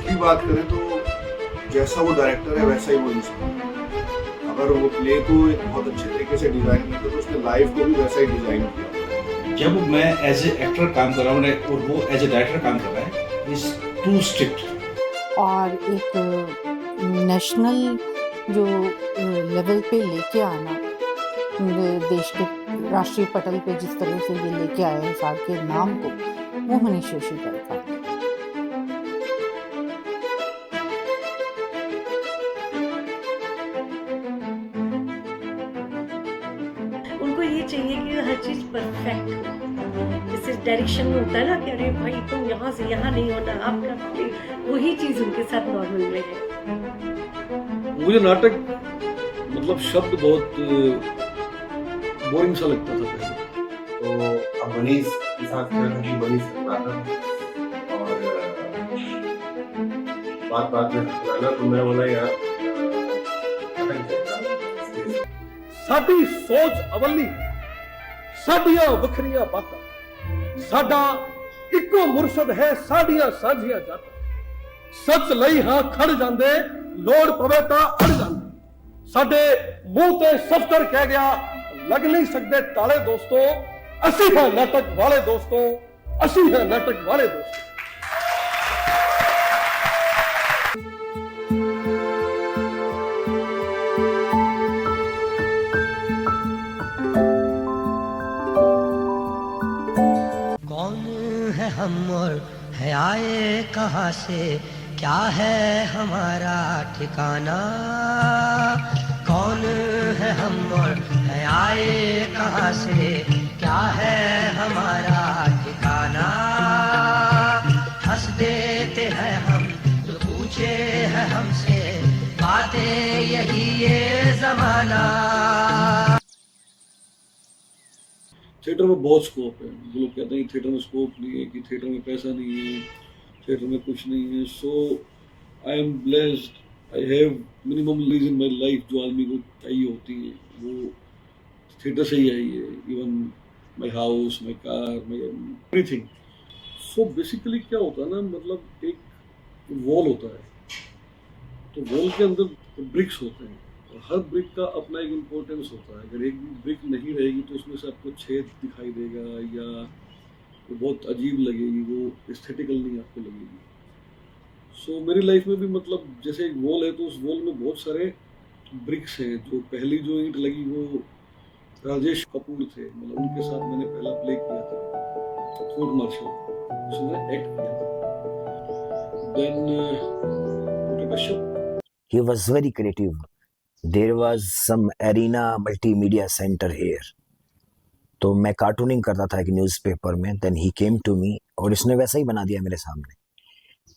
भी बात करें तो जैसा वो डायरेक्टर है वैसा ही वो इंसान है। अगर वो प्ले को एक बहुत अच्छे तरीके से डिजाइन करता तो उसने लाइफ को भी वैसा ही डिजाइन किया। जब मैं एज ए एक्टर काम कर रहा हूँ और वो एज ए डायरेक्टर काम कर रहा है, इज टू स्ट्रिक्ट। और एक नेशनल जो लेवल पे लेके आना, देश के राष्ट्रीय पटल पे जिस तरह से ये लेके आए हैं हिसार के नाम को, वो मनीष जोशी का था। उनको ये चाहिए कि हर चीज परफेक्ट हो। जैसे डायरेक्शन में होता है ना कि अरे भाई तुम यहाँ से यहाँ नहीं होना, आपका play, वही चीज उनके साथ नॉर्मल में है। मुझे नाटक मतलब शब्द बहुत बोरिंग सा लगता था पहले। तो अब मनीष के साथ मनीष नाटक और बात में पुराना तो मैं बोला यार साडी सोच अवली, साडियां वखरियां बातां, साडा इक्को मुर्शद है, साडियां साझियां जातां। सच लई हां खड़ जांदे, लोड़ पवे तां अड़ जांदे। साडे मुंह ते सफ्तर कह गया, लग नहीं सकते ताले दोस्तों, असी हैं नाटक वाले दोस्तों, असी हैं नाटक वाले दोस्तों। कौन है हम और है आए कहाँ से, क्या है हमारा ठिकाना। कौन है हम और है आए कहाँ से, क्या है हमारा ठिकाना। हंस देते हैं हम जो पूछे है हमसे, बातें यही ये जमाना। थिएटर में बहुत स्कोप है। जो लोग कहते हैं थिएटर में स्कोप नहीं है, कि थिएटर में पैसा नहीं है, थिएटर में कुछ नहीं है। So I am blessed, I have minimum lease in my life जो आदमी को चाहिए होती है, वो थिएटर से ही आई है। Even my house, my car, my everything. So basically क्या होता है ना, मतलब एक वॉल होता है, तो वॉल के अंदर ब्रिक्स होते हैं, और हर ब्रिक का अपना एक इम्पोर्टेंस होता है। अगर एक ब्रिक नहीं रहेगी तो उसमें से आपको छेद दिखाई देगा, या वो बहुत अजीब लगेगी, वो एस्थेटिकल नहीं आपको लगेगी। सो मेरी लाइफ में भी मतलब जैसे एक वॉल है, तो उस वॉल में बहुत सारे ब्रिक्स हैं। जो पहली जो ईंट लगी वो राजेश कपूर थे, मतलब उनके साथ मैंने पहला प्ले किया था कोर्ट मार्शल, उसमें एक्ट किया था। Then Kashyap, he was very creative. There was some arena multimedia center here. तो मैं कार्टूनिंग करता था एक न्यूज़पेपर में, then he came to me और इसने वैसा ही बना दिया मेरे सामने।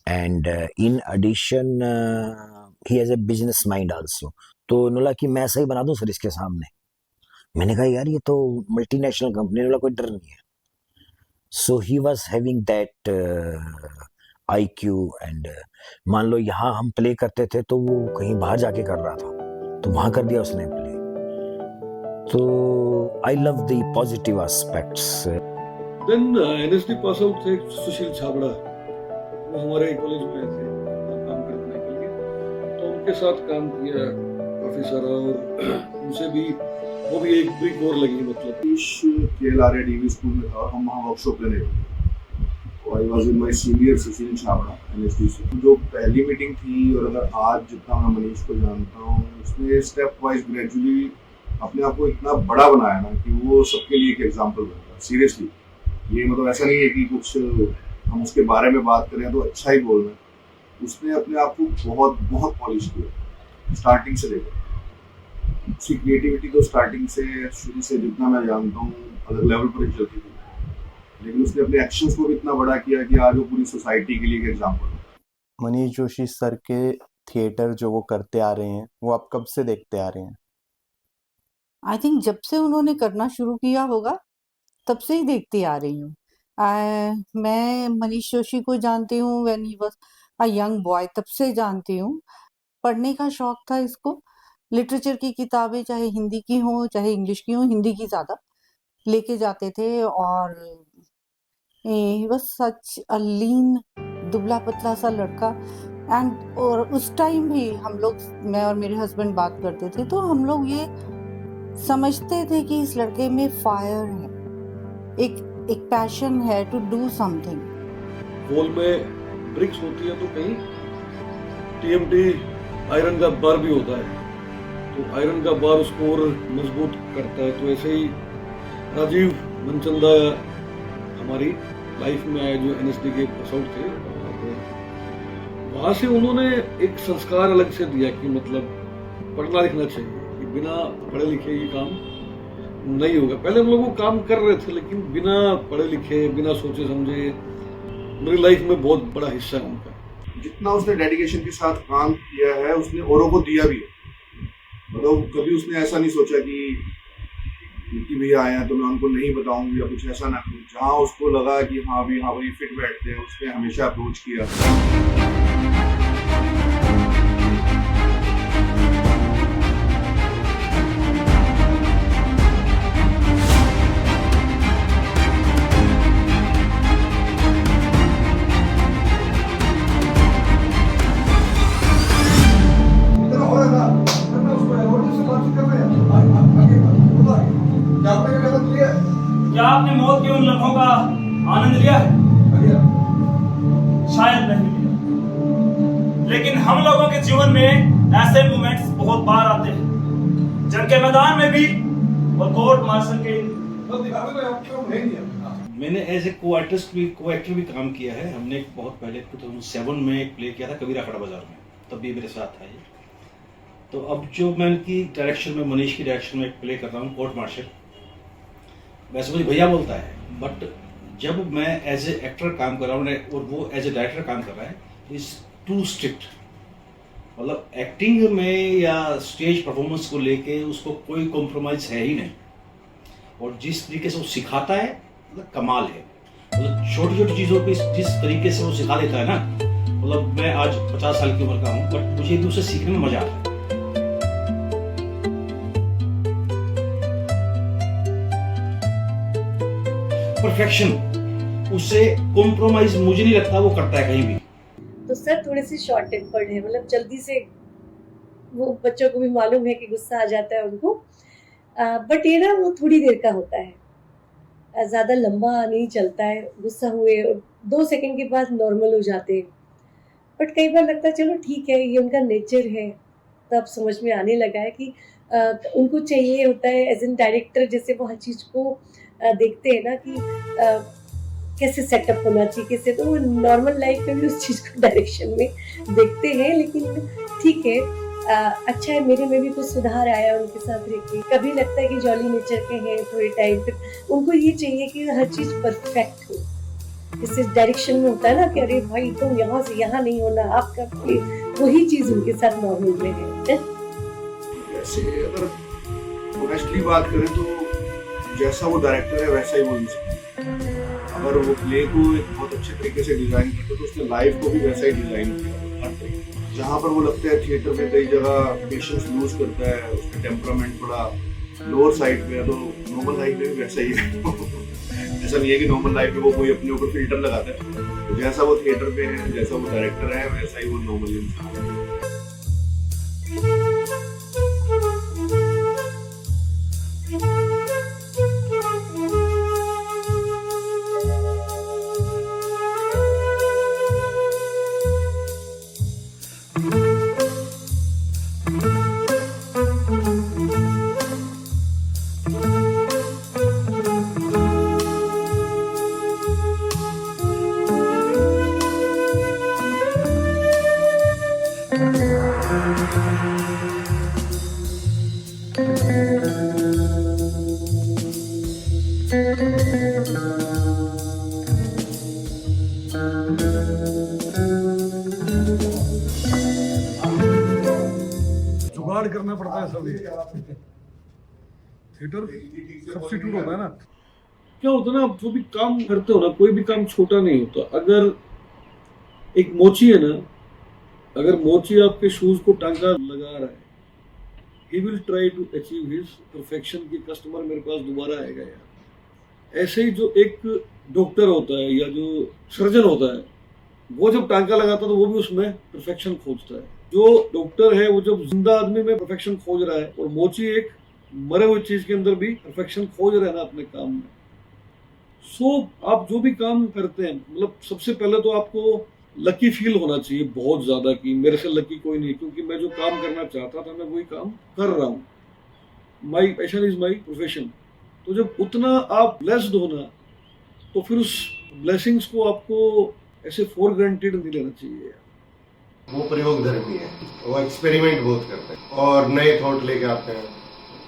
And in addition he has a business mind also. तो बोला कि मैं ऐसा ही बना दूं सर इसके सामने। मैंने कहा यार ये तो मल्टीनेशनल कंपनी, वाला कोई डर नहीं है। So he was having that IQ and मान लो यहाँ हम प्ले करते थे तो वो कहीं बाहर जाके कर रहा था, तो वहां कर दिया उसने प्ले। तो I love the positive aspects. Then NSD pass out थे सुशील छाबड़ा, वो हमारे कॉलेज में आए थे काम करने के लिए, तो उनके साथ काम किया काफी सारा, और उनसे भी वो भी एक ब्रिक और लगी। मतलब KLRA DV स्कूल में था, हम वहाँ वर्कशॉप लेने गए। I was with my senior Sushil Chhabra NSD से। जो पहली मीटिंग थी, और अगर आज जितना मैं मनीष को जानता हूँ, उसने स्टेप वाइज ग्रेजुअली अपने आप को इतना बड़ा बनाया ना कि वो सबके लिए एक एग्जाम्पल बन गया। सीरियसली, ये मतलब ऐसा नहीं है कि कुछ हम उसके बारे में बात करें तो अच्छा ही बोल रहे हैं। उसने अपने आप को बहुत बहुत पॉलिश किया स्टार्टिंग से लेकर। उसकी क्रिएटिविटी तो स्टार्टिंग से, शुरू से जितना मैं जानता हूँ, अलग लेवल पर ही चलती थी, लेकिन उसने अपने एक्शंस को भी इतना बड़ा किया कि आज वो पूरी सोसाइटी के लिए एक एग्जाम्पल है। मनीष जोशी सर के थिएटर जो वो करते आ रहे हैं, वो आप कब से देखते आ रहे हैं? आई थिंक जब से उन्होंने करना शुरू किया होगा तब से ही देखती आ रही हूँ। मैं मनीष जोशी को जानती हूँ when he was a young boy, तब से जानती हूँ। पढ़ने का शौक था इसको, लिटरेचर की किताबें चाहे हिंदी की हो चाहे इंग्लिश की हो, हिंदी की ज़्यादा लेके जाते थे। और ही वाज सच अ लीन, दुबला पतला सा लड़का, एंड और उस टाइम भी हम लोग, मैं और मेरे हस्बैंड बात करते थे तो हम लोग ये समझते थे कि इस लड़के में फायर है, एक पैशन है टू डू समथिंग। वॉल में ब्रिक्स होती है तो कहीं टीएमटी आयरन का बार भी होता है, तो आयरन का बार उसको और मजबूत करता है। तो ऐसे ही राजीव मनचंदा हमारी लाइफ में आए जो एनएसडी के पास आउट थे, और वहाँ से उन्होंने एक संस्कार अलग से दिया कि मतलब पढ़ना लिखना चाहिए, कि बिना पढ़े लिखे ये काम नहीं होगा। पहले हम लोग वो काम कर रहे थे लेकिन बिना पढ़े लिखे, बिना सोचे समझे। मेरी लाइफ में बहुत बड़ा हिस्सा है उनका। जितना उसने डेडिकेशन के साथ काम किया है उसने औरों को दिया भी है। मतलब कभी उसने ऐसा नहीं सोचा कि भैया आए हैं तो मैं उनको नहीं बताऊं या कुछ ऐसा ना करूं। जहाँ उसको लगा कि हाँ भाई फिट बैठते हैं, उसने हमेशा अप्रोच किया। क्या आपने मौत के उन लम्हों का आनंद लिया है? शायद नहीं लिया, लेकिन हम लोगों के जीवन में ऐसे मोमेंट्स बहुत बार आते हैं, जंग के मैदान में भी और कोर्ट मार्शल के। मैंने एज ए को एक्टर भी काम किया है। हमने बहुत पहले 2007 में एक प्ले किया था कबीरा खड़ा बाजार में, तब भी मेरे साथ था ये। तो अब जो मैं इनकी डायरेक्शन में, मनीष की डायरेक्शन में एक प्ले कर रहा हूँ कोर्ट मार्शल। वैसे मुझे भैया बोलता है, बट जब मैं एज ए एक्टर काम कर रहा हूँ और वो एज ए डायरेक्टर काम कर रहा है, इज टू स्ट्रिक्ट। मतलब एक्टिंग में या स्टेज परफॉर्मेंस को लेके उसको कोई कॉम्प्रोमाइज है ही नहीं, और जिस तरीके से वो सिखाता है मतलब कमाल है। मतलब छोटी छोटी चीज़ों को जिस तरीके से वो सिखा देता है ना, मतलब मैं आज 50 साल की उम्र का हूँ बट मुझे भी उसे सीखने में मजा आता है। परफेक्शन, उससे कॉम्प्रोमाइज मुझे नहीं लगता वो करता है कहीं भी। तो सर थोड़े से शॉर्ट टेम्पर्ड है, मतलब जल्दी से, वो बच्चों को भी मालूम है कि गुस्सा आ जाता है उनको, बट ये ना वो थोड़ी देर का होता है, ज़्यादा लंबा नहीं चलता है। गुस्सा हुए 2 सेकंड के बाद नॉर्मल हो जाते हैं, बट कई बार लगता है चलो ठीक है ये उनका नेचर है। तब समझ में आने लगा है कि उनको चाहिए होता है एज एन डायरेक्टर, जैसे वो हर चीज़ को देखते हैं ना कि कैसे सेटअप होना चाहिए, कैसे, तो वो नॉर्मल लाइफ में भी उस चीज़ को डायरेक्शन में देखते हैं। लेकिन ठीक है, अच्छा है, मेरे में भी कुछ सुधार आया उनके साथ रह के। कभी लगता है कि जॉली नेचर के हैं, थोड़े टाइम फिर उनको ये चाहिए कि हर चीज़ परफेक्ट हो। जैसे डायरेक्शन में होता है ना कि अरे भाई तुम यहाँ से यहाँ नहीं होना, आपका वही चीज़ उनके साथ नॉर्मल में है। वैसे अगर ऑनेस्टली बात करें तो जैसा वो डायरेक्टर है वैसा ही वो इंसान। अगर वो प्ले को एक बहुत अच्छे तरीके से डिजाइन करते तो उसने लाइफ को भी वैसा ही डिजाइन किया हर तरीके। जहाँ पर वो लगता है थिएटर में कई जगह पेशेंस लूज करता है, उसका टेम्परामेंट थोड़ा लोअर साइड पे है, तो नॉर्मल लाइफ में भी वैसा ही है। ऐसा नहीं है कि नॉर्मल लाइफ में वो कोई अपने ऊपर फिल्टर लगाता है, तो जैसा वो थिएटर पे है, जैसा वो डायरेक्टर है, वैसा ही वो नॉर्मल इंसान है। जुगाड़ करना पड़ता है सभी। थिएटर सब्स्टिट्यूट होता है ना। क्या होता है ना, आप जो भी काम करते हो ना, कोई भी काम छोटा नहीं होता। अगर एक मोची है ना, अगर मोची आपके शूज को टांका लगा रहा है, he will try to achieve his perfection की कस्टमर मेरे पास दोबारा आएगा यार। ऐसे ही जो एक डॉक्टर होता है या जो सर्जन होता है, वो जब टांका लगाता है तो वो भी उसमें परफेक्शन खोजता है। जो डॉक्टर है वो जब जिंदा आदमी में परफेक्शन खोज रहा है, और मोची एक मरे हुए चीज के अंदर भी परफेक्शन खोज रहे हैं ना अपने काम में। आप जो भी काम करते हैं, मतलब सबसे पहले तो आपको लकी फील होना चाहिए बहुत ज्यादा कि मेरे से लकी कोई नहीं, क्योंकि मैं जो काम करना चाहता था मैं वही काम कर रहा हूँ। My passion is my profession. तो जब उतना आप ब्लेस्ड हो ना, तो फिर उस ब्लेसिंग्स को आपको ऐसे फॉर ग्रांटेड नहीं लेना चाहिए। वो प्रयोगधर्मी है, वो एक्सपेरिमेंट बहुत करते हैं और नए थॉट लेके आते हैं,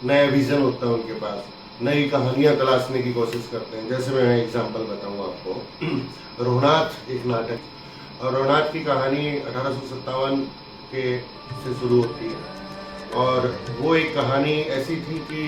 नया विजन होता है उनके पास, नई कहानियां तलाशने की कोशिश करते हैं। जैसे मैं एग्जांपल बताऊं आपको, रोहनाथ एक नाटक, और रोहनाथ की कहानी 1857 के से शुरू होती है, और वो एक कहानी ऐसी थी कि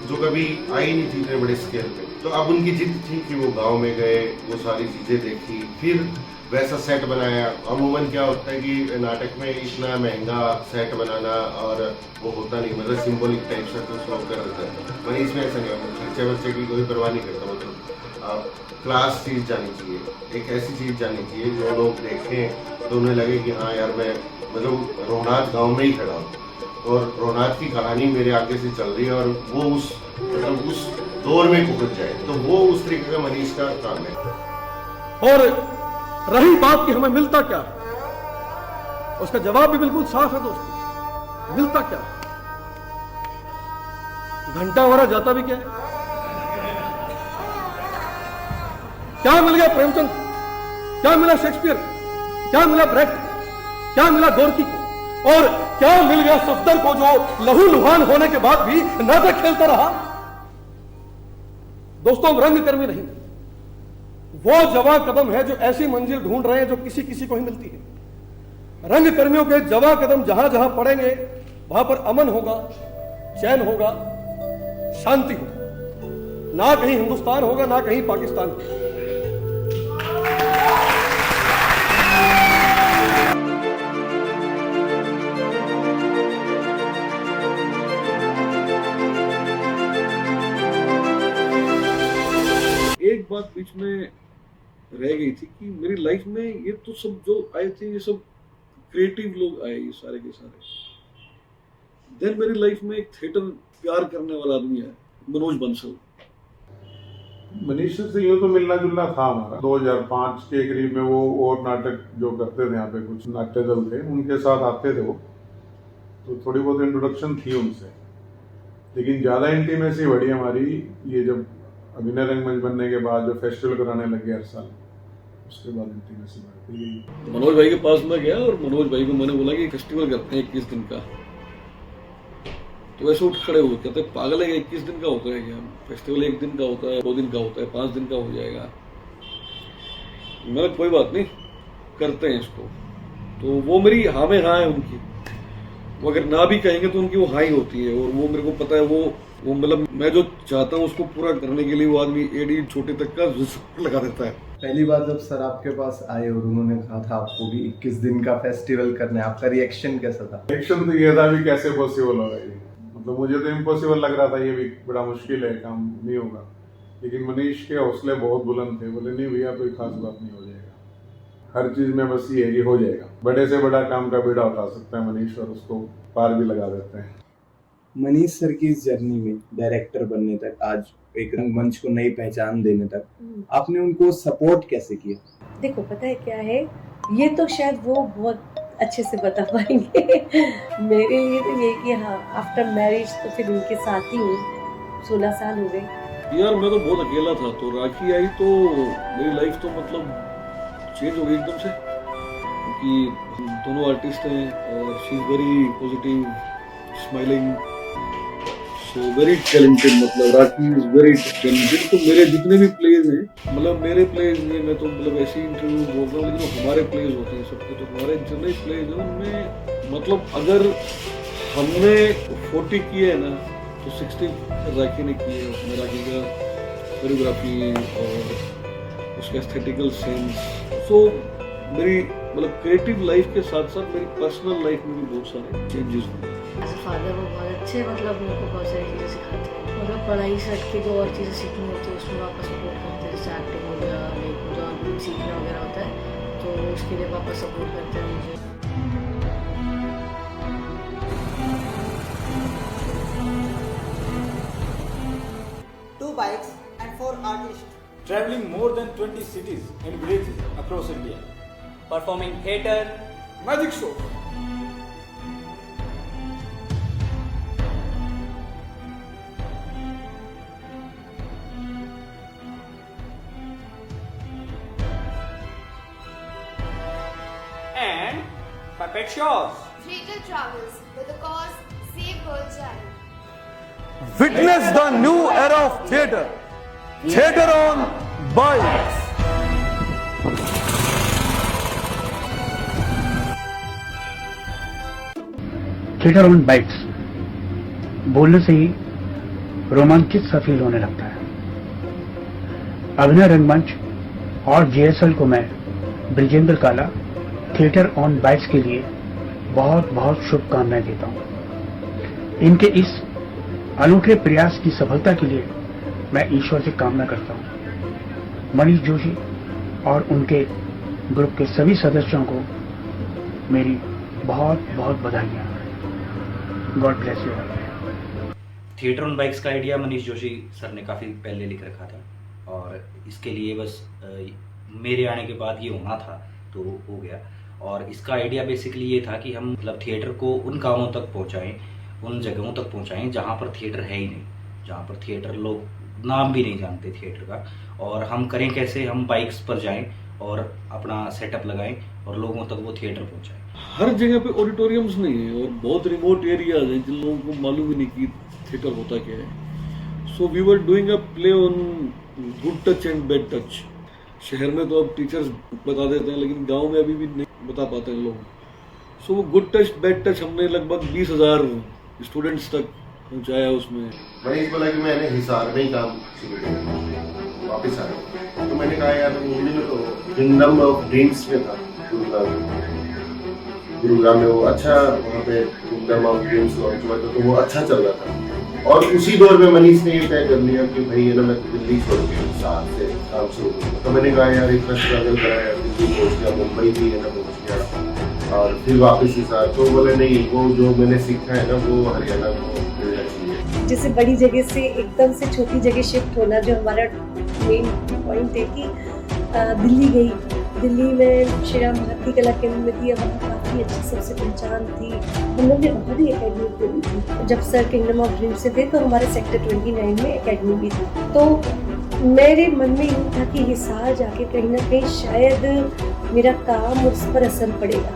जो कभी आई नहीं थी इतने बड़े स्केल पे। तो अब उनकी जिद थी कि वो गांव में गए, वो सारी चीज़ें देखी, फिर वैसा सेट बनाया। अमूमन क्या होता है कि नाटक में इतना महंगा सेट बनाना और वो होता नहीं, मतलब सिंबॉलिक टाइप से तो शो कर देता है। मैंने इसमें ऐसा नहीं होता, खर्चे वर्चे की कोई परवाह नहीं करता। मतलब क्लास चीज़ जानी चाहिए, एक ऐसी चीज़ जानी चाहिए जो लोग देखें तो उन्हें लगे कि हाँ यार मैं मतलब रोहनाथ गाँव में ही खड़ा हूँ और रोहनाथ की कहानी मेरे आगे से चल रही है, और वो उस मतलब उस दौर में पहुंच जाए। तो वो उस तरीके का मनीष का काम है। और रही बात कि हमें मिलता क्या, उसका जवाब भी बिल्कुल साफ है दोस्तों। मिलता क्या? घंटा हमारा जाता भी क्या है? क्या मिल गया प्रेमचंद, क्या मिला शेक्सपियर, क्या मिला ब्रेट, क्या मिला गोरकी को, और क्या मिल गया सफदर को जो लहू लुहान होने के बाद भी नाटक खेलता रहा? दोस्तों, हम रंगकर्मी नहीं, वो जवां कदम है जो ऐसी मंजिल ढूंढ रहे हैं जो किसी किसी को ही मिलती है। रंग कर्मियों के जवां कदम जहां जहां पड़ेंगे वहां पर अमन होगा, चैन होगा, शांति होगी। ना कहीं हिंदुस्तान होगा, ना कहीं पाकिस्तान होगा। एक बात बीच में रह गई थी कि मेरी लाइफ में ये तो सब जो आए थे ये सब क्रिएटिव लोग आए, ये सारे के सारे। देन मेरी लाइफ में एक थिएटर प्यार करने वाला आदमी है, मनोज बंसल। मनीष से यूँ तो मिलना जुलना था हमारा। 2005 के करीब में वो और नाटक जो करते थे यहाँ पे, कुछ नाट्य दल थे, उनके साथ आते थे वो, तो थोड़ी बहुत इंट्रोडक्शन थी उनसे। लेकिन ज़्यादा इंटीमेसी बढ़ी हमारी ये जब अभिनय रंगमंच बनने के बाद, जो फेस्टिवल कराने लग गए हर साल, उसके बाद इंटीमेसी बढ़ती गई। मनोज भाई के पास मैं गया और मनोज भाई को मैंने बोला कि फेस्टिवल करते हैं 21 दिन का। तो ऐसे उठ खड़े हुए, कहते पागल है, 21 दिन का होता है क्या? फेस्टिवल 1 दिन का होता है, 2 दिन का होता है, 5 दिन का हो जाएगा। मैंने कोई बात नहीं, करते हैं इसको। तो वो मेरी हाँ में हाँ है उनकी, वो अगर ना भी कहेंगे तो उनकी वो हाँ ही होती है। और वो मेरे को पता है, वो मतलब मैं जो चाहता हूँ उसको पूरा करने के लिए वो आदमी एडी छोटे तक का लगा देता है। पहली बार जब सर आपके पास आए और उन्होंने कहा था आपको कि 21 दिन का फेस्टिवल करना है, आपका रिएक्शन कैसा था? रिएक्शन तो ये था भी कैसे पॉसिबल होगा ये, मतलब मुझे तो इम्पॉसिबल लग रहा था, ये भी बड़ा मुश्किल है, काम नहीं होगा। लेकिन मनीष के हौसले बहुत बुलंद थे, बोले नहीं भैया कोई खास बात नहीं, हो जाएगा। हर चीज में बस ये ही हो जाएगा। बड़े से बड़ा काम का बीड़ा उठा सकता है मनीष, और उसको पार भी लगा देते हैं। मनीष सर की इस जर्नी में डायरेक्टर बनने तक, आज एक रंगमंच को नई पहचान देने तक, आपने उनको सपोर्ट कैसे किया? देखो, पता है क्या है, ये तो शायद वो बहुत अच्छे से बता पाएंगे। मेरे लिए तो ये कि हाँ, आफ्टर मैरिज तो फिर उनके साथ ही हूँ, 16 साल हो गए। यार मैं तो बहुत अकेला था, तो राखी आई तो मेरी लाइफ तो मतलब चेंज हो गई एकदम से, क्योंकि हम दोनों आर्टिस्ट हैं और she is very positive, smiling, so very talented. मतलब राखी इज वेरी टैलेंटेड। तो मेरे जितने भी प्लेज हैं, मतलब मेरे प्लेज में मैं तो मतलब ऐसे इंटरव्यू बोल रहा हूँ, लेकिन हमारे प्लेज होते हैं सबके, तो हमारे जितने प्लेज हैं उनमें मतलब अगर हमने 40 किए हैं ना, तो 60 राखी ने किए हैं। उसमें राखी का कोरियोग्राफी और उसका एस्थेटिकल सेंस। सो मेरी मतलब क्रिएटिव लाइफ के साथ साथ मेरी पर्सनल लाइफ में भी बहुत सारे चेंजेस हुए। एज अ फादर वो बहुत अच्छे, मतलब मेरे को बहुत सारी चीज़ें सिखाते हैं। मतलब पढ़ाई से हट के जो और चीज़ें सीखनी होती है उसमें वापस सपोर्ट करते हैं, जैसे एक्टिंग हो गया, लाइक जो सीखना वगैरह होता है, तो उसके लिए पापा सपोर्ट करते हैं मुझे। Two bikes and 4 artists. Traveling more than 20 cities and villages across India. Performing theatre. Magic show. And puppet shows. Theatre travels with the cause Save Girl Child. Witness the new era of theatre. Theatre on bikes. Theatre on bikes बोलने से ही रोमांचित सा feel होने लगता है। अभिनय रंगमंच और जेएसएल को मैं ब्रिजेंद्र काला थिएटर ऑन बाइक्स के लिए बहुत बहुत शुभकामनाएं देता हूं। इनके इस अनोखे प्रयास की सफलता के लिए मैं ईश्वर से कामना करता हूं। मनीष जोशी और उनके ग्रुप के सभी सदस्यों को मेरी बहुत बहुत बधाइयां। God bless you all. Theatre on bikes का आइडिया मनीष जोशी सर ने काफ़ी पहले लिख रखा था और इसके लिए बस मेरे आने के बाद ये होना था तो हो गया। और इसका आइडिया बेसिकली ये था कि हम मतलब थिएटर को उन गांवों तक पहुंचाएं, उन जगहों तक पहुंचाएं जहां पर थिएटर है ही नहीं, जहां पर थिएटर लोग नाम भी नहीं जानते थिएटर का। और हम करें कैसे, हम बाइक्स पर जाएं और अपना सेटअप लगाएं और लोगों तक वो थिएटर पहुंचाएं। हर जगह पे ऑडिटोरियम्स नहीं है और बहुत रिमोट एरियाज हैं जिन लोगों को मालूम ही नहीं कि थिएटर होता क्या है। So we were doing a play on good touch and bad touch. शहर में तो अब टीचर्स बता देते हैं लेकिन गांव में अभी भी नहीं बता पाते हैं लोग। सो वो गुड टच बैड टच हमने लगभग 20,000 स्टूडेंट्स तक पहुंचाया उसमें। मनीष बोला कि मैंने हिसार में ही काम शुरू किया, वापस आया तो मैंने कहा यार मूवी में तो किंगडम ऑफ ड्रीम्स में था गुरुग्राम में, वो अच्छा वहाँ पे किंगडम ऑफ ड्रीम्स लॉन्च हुआ था तो वो अच्छा चल रहा था। और उसी दौर में मनीष ने ये तय कर लिया कि भाई ये ना मैं दिल्ली छोड़ के हिसार से काम शुरू करूँगा। तो मैंने कहा यार इतना स्ट्रगल कराया, दिल्ली पहुँच गया, मुंबई भी है ना पहुँच गया और फिर वापस हिसार। तो बोले नहीं, वो जो मैंने सीखा है ना वो हरियाणा को मिलना चाहिए। जैसे बड़ी जगह से एकदम से छोटी जगह शिफ्ट होना जो हमारा मेन पॉइंट है कि दिल्ली गई, दिल्ली में श्री राम भारती कला केंद्र में थी, वहाँ काफ़ी अच्छी सबसे पहचान थी। हम लोग ने वहाँ भी अकेडमी खोली थी। जब सर किंगडम ऑफ ड्रीम्स से थे तो हमारे सेक्टर 29 में अकेडमी भी थी। तो मेरे मन में यूँ था कि हिसार जाके कहीं ना कहीं शायद मेरा काम उस पर असर पड़ेगा।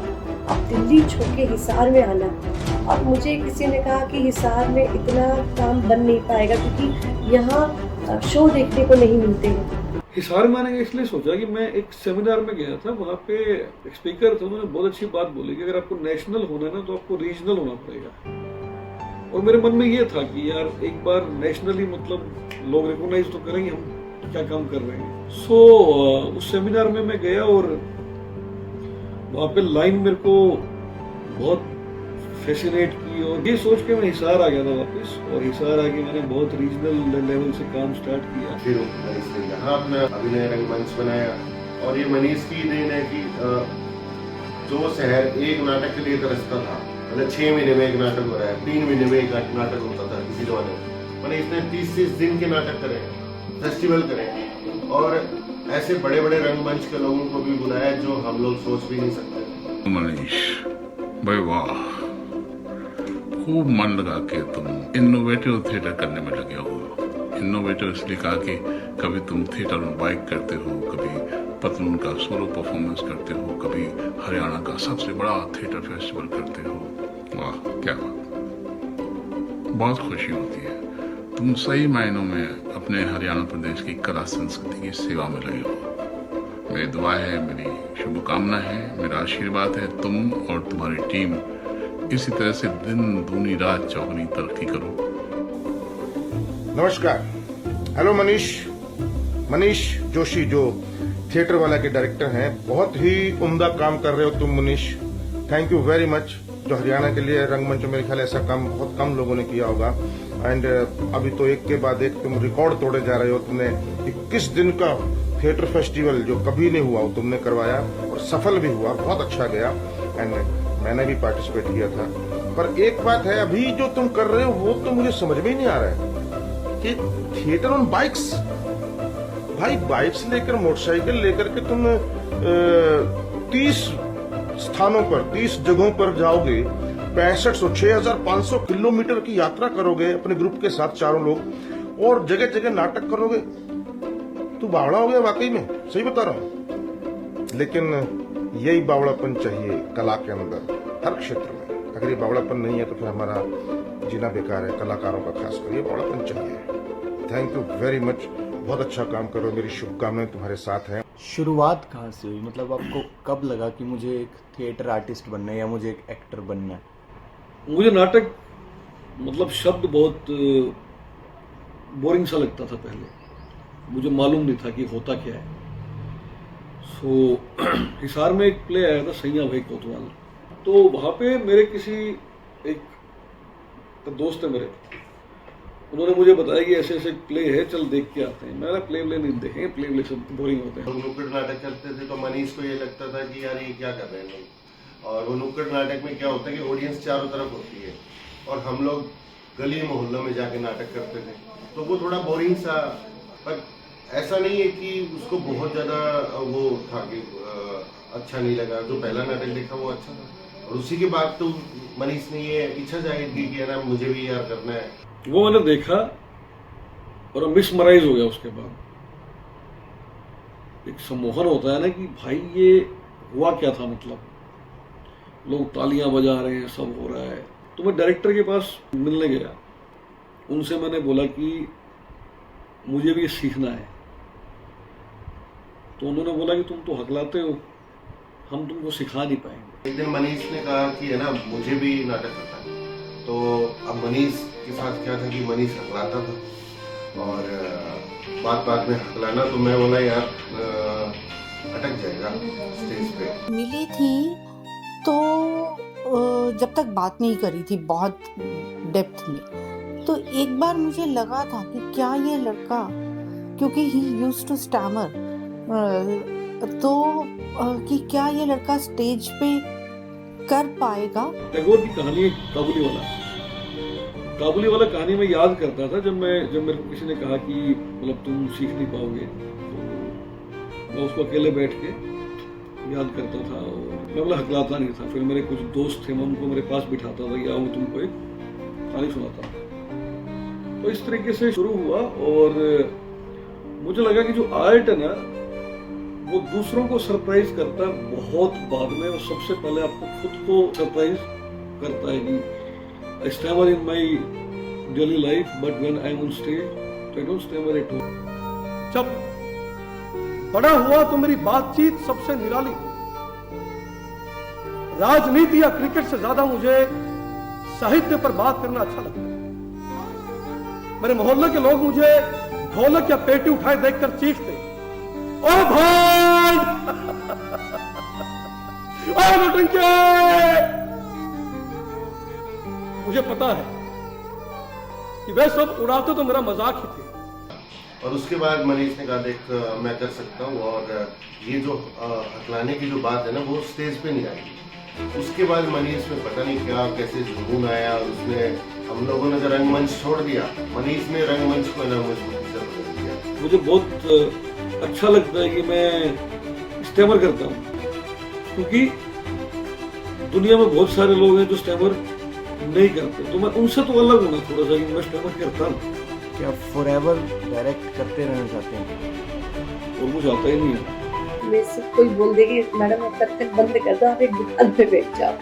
अब दिल्ली छोड़ के हिसार में आना, अब मुझे किसी ने कहा कि हिसार में इतना काम बन नहीं पाएगा क्योंकि यहाँ शो देखने को नहीं मिलते हैं। हिसार में आने का इसलिए सोचा कि मैं एक सेमिनार में गया था, वहाँ पे एक स्पीकर थे, उन्होंने बहुत अच्छी बात बोली कि अगर आपको नेशनल होना है ना तो आपको रीजनल होना पड़ेगा। और मेरे मन में ये था कि यार एक बार नेशनली मतलब लोग रिकॉग्नाइज तो करेंगे हम क्या काम कर रहे हैं। सो उस सेमिनार में मैं गया और वहाँ पे लाइन मेरे को बहुत फैसिनेट की और ये सोच के मैं हिसार आ गया था वापस। और हिसार आके मैंने बहुत रीजनल लेवल से काम स्टार्ट किया। फिर मनीष ने यहाँ अपना अभिनय रंगमंच बनाया और ये मनीष की देन है कि जो शहर एक नाटक के लिए तरसता था, मतलब 6 महीने में एक नाटक हो रहा है, 3 महीने में एक नाटक होता था किसी जमाने में, मैंने इसने 30-30 दिन के नाटक करे, फेस्टिवल करे और ऐसे बड़े बड़े रंगमंच के लोगों को भी बुलाया जो हम लोग सोच भी नहीं सकते। मनीष भाई वाह, खूब मन लगा के तुम इनोवेटिव थिएटर करने में लगे हो। इनोवेटिव इसलिए कहा कि कभी तुम थिएटर में बाइक करते हो, कभी पतलून का सोलो परफॉर्मेंस करते हो, कभी हरियाणा का सबसे बड़ा थिएटर फेस्टिवल करते हो। वाह क्या बात, बहुत खुशी होती है। तुम सही मायनों में अपने हरियाणा प्रदेश की कला संस्कृति की सेवा में लगे हो। मेरी दुआ है, मेरी शुभकामना है, मेरा आशीर्वाद है तुम और तुम्हारी टीम इसी तरह से दिन दूनी रात चौगुनी तरक्की करो। नमस्कार, हेलो मनीष जोशी जो थिएटर वाला के डायरेक्टर हैं, बहुत ही उम्दा काम कर रहे हो तुम Manish, thank you very much. जो हरियाणा के लिए रंगमंच में मेरे ख्याल ऐसा काम बहुत कम लोगों ने किया होगा एंड अभी तो एक के बाद एक तुम रिकॉर्ड तोड़े जा रहे हो। तुमने 21 दिन का थिएटर फेस्टिवल जो कभी नहीं हुआ वो तुमने करवाया और सफल भी हुआ, बहुत अच्छा गया एंड मैंने भी पार्टिसिपेट किया था। पर एक बात है, अभी जो तुम कर रहे हो वो तो मुझे समझ में ही नहीं आ रहा है कि थिएटर ऑन बाइक्स। भाई बाइक्स लेकर, मोटरसाइकिल लेकर के तुम 30 स्थानों पर, 30 जगहों पर जाओगे, 6500 6500 किलोमीटर की यात्रा करोगे अपने ग्रुप के साथ, चारों लोग, और जगह जगह नाटक करोगे। तू बावड़ा हो गया वाकई में, सही बता रहा हूं। लेकिन यही बावड़ापन चाहिए कला के अंदर, हर क्षेत्र में। अगर ये बावड़ापन नहीं है तो फिर हमारा जीना बेकार है, कलाकारों का खासकर। ये बावड़ापन चाहिए। थैंक यू वेरी मच, बहुत अच्छा काम करो, मेरी शुभकामनाएं तुम्हारे साथ हैं। शुरुआत कहाँ से हुई, मतलब आपको कब लगा कि मुझे एक थिएटर आर्टिस्ट बनना है या मुझे एक एक्टर बनना है? मुझे नाटक मतलब शब्द बहुत बोरिंग सा लगता था पहले, मुझे मालूम नहीं था कि होता क्या है। हिसार में एक प्ले आया था सैया भाई कोतवाल, तो वहाँ पे मेरे किसी एक दोस्त है मेरे, उन्होंने मुझे बताया कि ऐसे ऐसे प्ले है, चल देख के आते हैं। मैंने प्ले नहीं देखे, प्ले सब बोरिंग होते हैं। नुक्कड़ नाटक करते थे तो मनीष को ये लगता था कि यार ये क्या कर रहे हैं लोग। और वो नुक्कड़ नाटक में क्या होता है कि ऑडियंस चारों तरफ होती है और हम लोग गली मोहल्लों में जाके नाटक करते थे, तो वो थोड़ा बोरिंग सा। पर ऐसा नहीं है कि उसको बहुत ज़्यादा वो था कि अच्छा नहीं लगा। जो पहला नाटक देखा वो अच्छा था, और उसी के बाद तो मनीष ने ये इच्छा जाहिर की कि ना मुझे भी यार करना है। वो मैंने देखा और मिसमराइज हो गया। उसके बाद एक सम्मोहन होता है ना कि भाई ये हुआ क्या था, मतलब लोग तालियां बजा रहे हैं, सब हो रहा है। तो मैं डायरेक्टर के पास मिलने गया, उनसे मैंने बोला कि मुझे भी सीखना है। तो उन्होंने बोला कि तुम तो हकलाते हो, हम तुमको सिखा नहीं पाएंगे। एक दिन मनीष ने कहा कि है ना मुझे भी नाटक करना है। तो अब मनीष के साथ क्या था कि मनीष हकलाता था और बात बात में हकलाना, तो मैं बोला यार अटक जाएगा स्टेज पे। मिली थी तो जब तक बात नहीं करी थी बहुत डेप्थ में, तो एक बार मुझे लगा था कि क्या ये लड़का, क्योंकि ही यूज्ड टू स्टैमर, तो कि क्या ये लड़का स्टेज पे कर पाएगा। टैगोर की कहानी काबुली वाला कहानी में याद करता था जब मेरे को किसी ने कहा कि मतलब तुम सीख नहीं पाओगे, तो मैं उसको अकेले बैठ के याद करता था और मैं बोला हकलाता नहीं था। फिर मेरे कुछ दोस्त थे, मैं उनको मेरे पास बिठाता था या मैं तुमको एक कहानी सुनाता। तो इस तरीके से शुरू हुआ और मुझे लगा कि जो आर्ट है ना वो दूसरों को सरप्राइज करता है बहुत बाद में, और सबसे पहले आपको खुद को सरप्राइज करता है कि I stammer in my daily life, but when I'm on stage, I don't stammer at all. जब बड़ा हुआ तो मेरी बातचीत सबसे निराली, राजनीति या क्रिकेट से ज्यादा मुझे साहित्य पर बात करना अच्छा लगता है। मेरे मोहल्ले के लोग मुझे ढोलक या पेटी उठाए देखकर चीखते, ओ भाई ओ नौटंकी। मुझे पता है कि वे सब उड़ाते तो मेरा मजाक ही थे। और उसके बाद मनीष ने कहा देख मैं कर सकता हूँ, और ये जो हकलाने की जो बात है ना वो स्टेज पे नहीं आई। उसके बाद मनीष में पता नहीं क्या कैसे जुनून आया, और उसने हम लोगों ने जब रंगमंच छोड़ दिया, मनीष ने रंगमंच को ना मजबूती से बदल दिया। मुझे बहुत अच्छा लगता है कि मैं स्टैमर करता हूँ, क्योंकि दुनिया में बहुत सारे लोग हैं जो स्टैमर नहीं करते, तो मैं उनसे तो अलग हूँ थोड़ा सा कि मैं स्टैमर करता हूँ। क्या फॉरएवर डायरेक्ट करते रहना चाहते हैं? और मुझे आता ही नहीं है। मेरे से कोई बोल दे कि मैडम अब तक बंद कर दो, आप एक दुकान पे बैठ जाओ,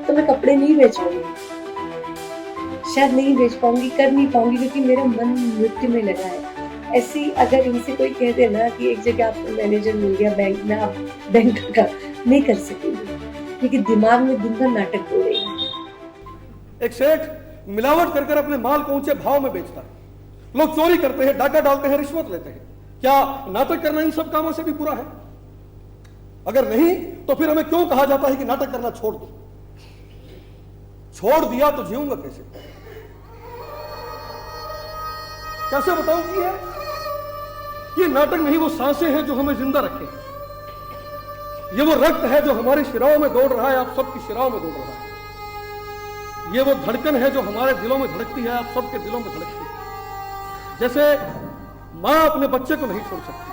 तो मैं कपड़े नहीं बेच पाऊंगी, शायद नहीं बेच पाऊंगी, कर नहीं पाऊंगी, क्योंकि मेरा मन नृत्य में लगा है। ऐसी अगर इनसे कोई कह दे ना कि एक जगह आपको मैनेजर मिल गया बैंक में, आप बैंक का नहीं कर सकेंगे, क्योंकि दिमाग में दिन भर नाटक हो रही है। एक सेठ मिलावट कर कर अपने माल को ऊंचे भाव में बेचता है, लोग चोरी करते हैं, डाका डालते हैं, रिश्वत लेते हैं। क्या नाटक करना इन सब कामों से भी बुरा है? अगर नहीं तो फिर हमें क्यों कहा जाता है कि नाटक करना छोड़ दो? छोड़ दिया तो जीऊंगा कैसे? कैसे बताऊं कि ये नाटक नहीं, वो सांसें हैं जो हमें जिंदा रखे, ये वो रक्त है जो हमारी शिराओं में दौड़ रहा है, आप सबकी शिराओं में दौड़ रहा है, ये वो धड़कन है जो हमारे दिलों में धड़कती है, आप सबके दिलों में धड़कती है। जैसे मां अपने बच्चे को नहीं छोड़ सकती,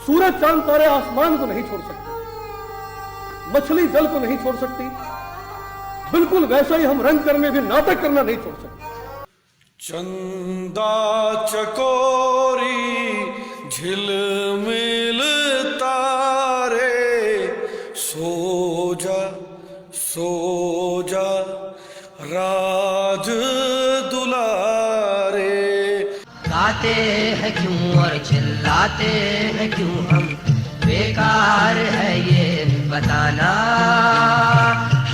सूरज चांद तारे आसमान को नहीं छोड़ सकते, मछली जल को नहीं छोड़ सकती, बिल्कुल वैसा ही हम रंग करने भी नाटक करना नहीं छोड़ सकते। चंदा चकोरी झिलमिल तारे, सो जा राज दुलारे। गाते हैं क्यों और चिल्लाते हैं क्यों हम, बेकार है ये बताना,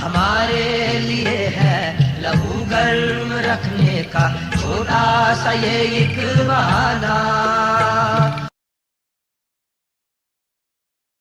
हमारे लिए है लहू गर्म रखने का छोटा सा ये एक बहाना।